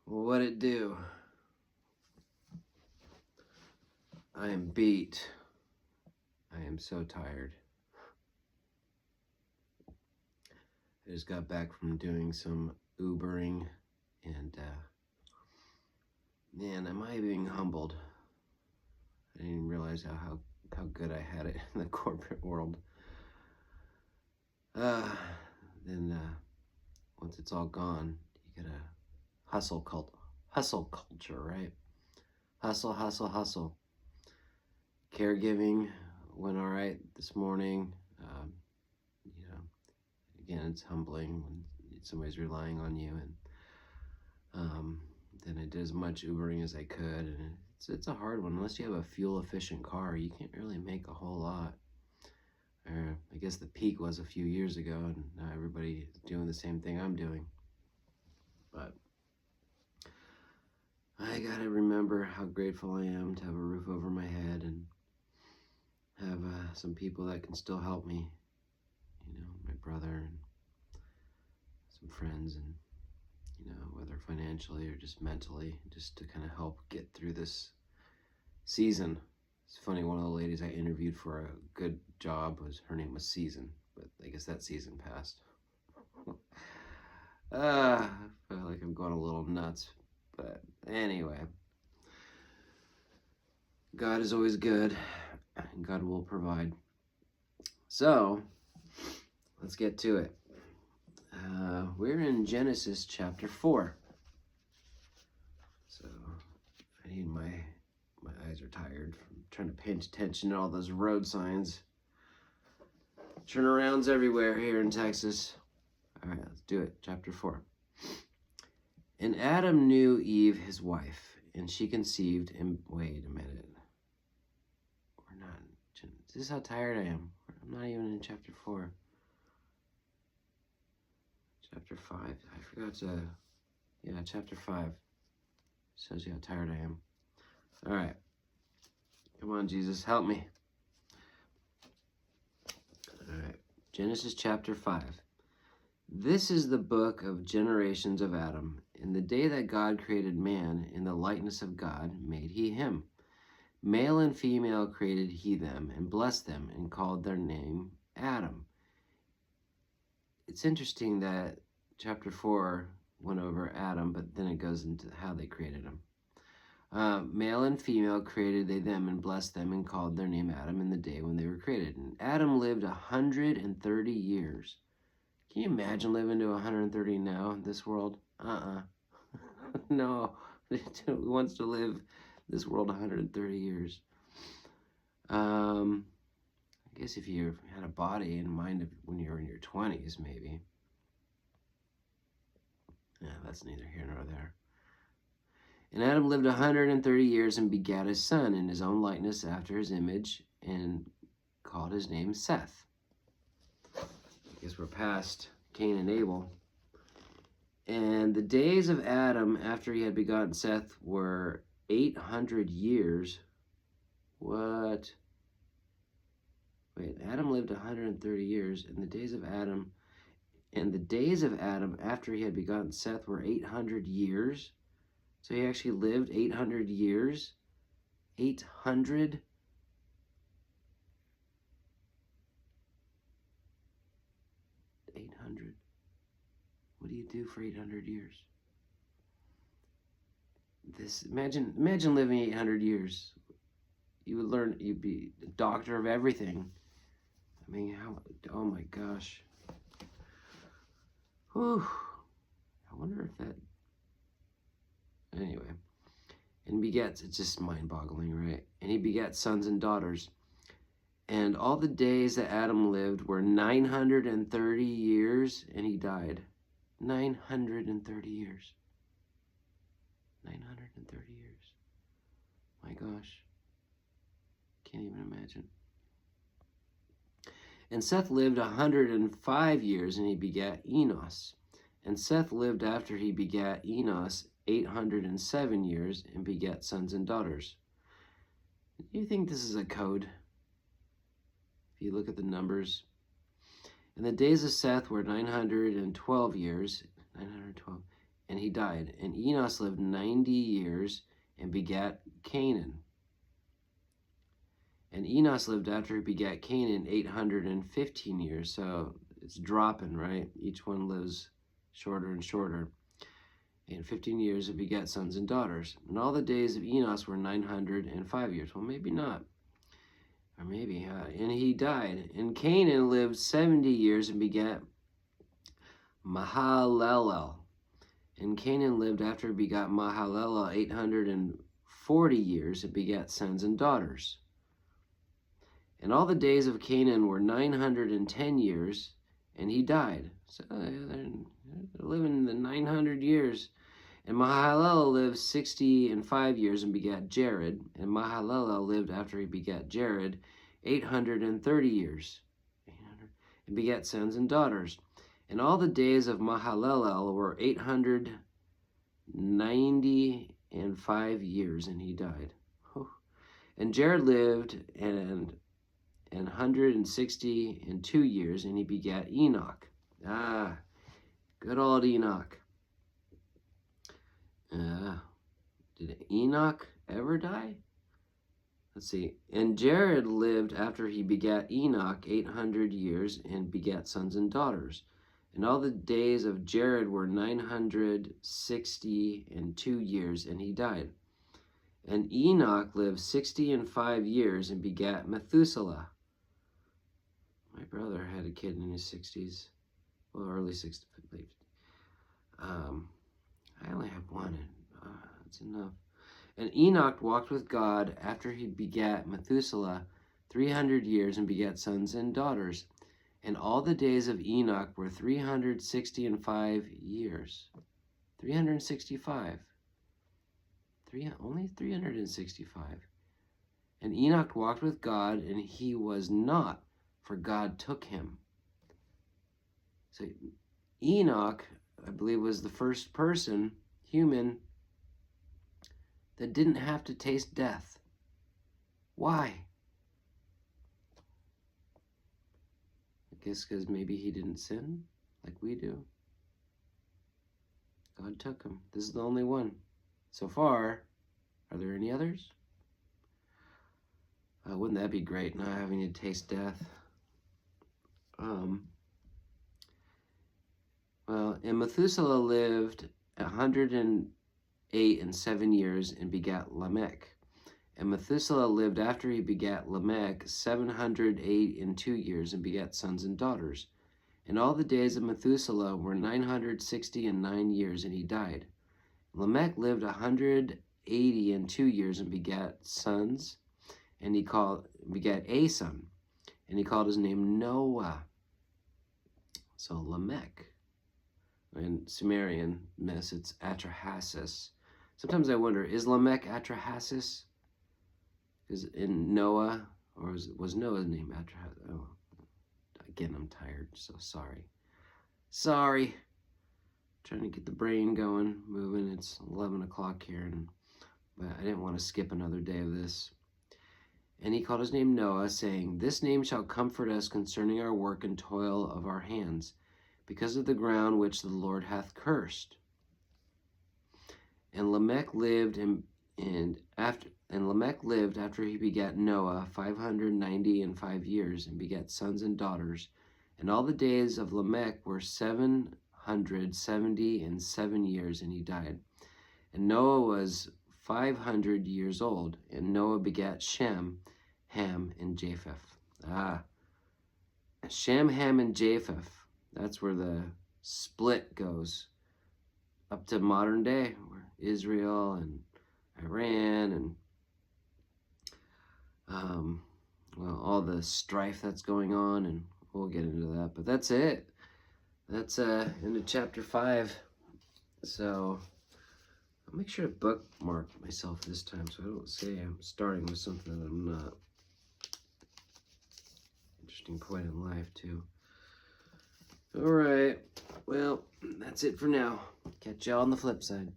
What it do? I am beat. I am so tired. I just got back from doing some Ubering, and man, am I being humbled. I didn't even realize how good I had it in the corporate world. Then once it's all gone, you gotta hustle culture, right? Hustle. Caregiving went all right this morning. Again, it's humbling when somebody's relying on you, and then I did as much Ubering as I could, and it's a hard one. Unless you have a fuel efficient car, you can't really make a whole lot. I guess the peak was a few years ago, and now everybody is doing the same thing I'm doing. But I gotta remember how grateful I am to have a roof over my head and have some people that can still help me. My brother and some friends, and whether financially or just mentally, just to kind of help get through this season. It's funny, one of the ladies I interviewed for a good job, her name was Season, but I guess that season passed. I feel like I'm going a little nuts, but anyway, God is always good, and God will provide. So, let's get to it. We're in Genesis chapter 4. So, I need my eyes are tired from trying to pay attention to all those road signs. Turnarounds everywhere here in Texas. All right, let's do it. Chapter 4. And Adam knew Eve, his wife, and she conceived and... Wait a minute. We're not... This is how tired I am. I'm not even in chapter 4. Chapter 5. I forgot to... Yeah, chapter 5. Shows you how tired I am. All right. Come on, Jesus, help me. All right. Genesis chapter 5. This is the book of generations of Adam. In the day that God created man, in the likeness of God made he him. Male and female created he them, and blessed them, and called their name Adam. It's interesting that chapter 4 went over Adam, but then it goes into how they created him. Male and female created they them, and blessed them, and called their name Adam in the day when they were created. And Adam lived 130 years. Can you imagine living to 130 now in this world? No. Who wants to live this world 130 years? I guess if you had a body and mind when you were in your 20s, maybe. Yeah, that's neither here nor there. And Adam lived 130 years and begat a son in his own likeness after his image, and called his name Seth. I guess we're past Cain and Abel. And the days of Adam after he had begotten Seth were 800 years. What? Wait, Adam lived 130 years, and the days of Adam after he had begotten Seth were 800 years. So he actually lived 800 years. 800. What do you do for 800 years? Imagine living 800 years. You would learn, you'd be a doctor of everything. I mean, oh my gosh. Whew. I wonder if that, anyway. And begets, it's just mind-boggling, right? And he begat sons and daughters. And all the days that Adam lived were 930 years, and he died. 930 years. 930 years. My gosh. Can't even imagine. And Seth lived 105 years, and he begat Enos. And Seth lived after he begat Enos 807 years, and begat sons and daughters. Do you think this is a code? If you look at the numbers. And the days of Seth were 912 years, 912, and he died. And Enos lived 90 years and begat Canaan. And Enos lived after he begat Canaan 815 years. So it's dropping, right? Each one lives shorter and shorter. In 15 years it begat sons and daughters. And all the days of Enos were 905 years. Well, maybe not. Or maybe. And he died. And Canaan lived 70 years and begat Mahalalel. And Canaan lived after he begot Mahalalel 840 years and begat sons and daughters. And all the days of Canaan were 910 years, and he died. So they're living the 900 years. And Mahalalel lived 65 years and begat Jared. And Mahalalel lived after he begat Jared 830 years and begat sons and daughters. And all the days of Mahalalel were 895 years, and he died. And Jared lived and 162 years, and he begat Enoch. Good old Enoch. Did Enoch ever die? Let's see. And Jared lived after he begat Enoch 800 years and begat sons and daughters. And all the days of Jared were 962 years, and he died. And Enoch lived 65 years and begat Methuselah. My brother had a kid in his 60s. Well, early 60s, I believe. I only have one, and that's enough. And Enoch walked with God after he begat Methuselah 300 years and begat sons and daughters. And all the days of Enoch were 365 years. 365. Only 365. And Enoch walked with God, and he was not, for God took him. So Enoch, I believe, was the first person, human, that didn't have to taste death. Why? I guess because maybe he didn't sin like we do. God took him. This is the only one. So far, are there any others? Wouldn't that be great, not having to taste death? Well, and Methuselah lived 108 and 7 years and begat Lamech. And Methuselah lived after he begat Lamech 708 and 2 years and begat sons and daughters. And all the days of Methuselah were 960 and 9 years, and he died. Lamech lived 180 and 2 years and begat sons, and begat a son, and he called his name Noah. So Lamech. In Sumerian myths, it's Atrahasis. Sometimes I wonder, is Lamech Atrahasis? Because in Noah, or was Noah's name Atrahasis? Oh, again, I'm tired, so sorry. Sorry. Trying to get the brain going, moving. It's 11 o'clock here, but I didn't want to skip another day of this. And he called his name Noah, saying, "This name shall comfort us concerning our work and toil of our hands, because of the ground which the Lord hath cursed." And Lamech lived after he begat Noah 595 years and begat sons and daughters. And all the days of Lamech were 777 years, and he died. And Noah was 500 years old, and Noah begat Shem, Ham, and Japheth. Shem, Ham, and Japheth. That's where the split goes up to modern day, where Israel and Iran and all the strife that's going on, and we'll get into that. But that's it. That's into chapter 5. So I'll make sure to bookmark myself this time so I don't say I'm starting with something that I'm not. Interesting point in life too. All right, well, that's it for now. Catch y'all on the flip side.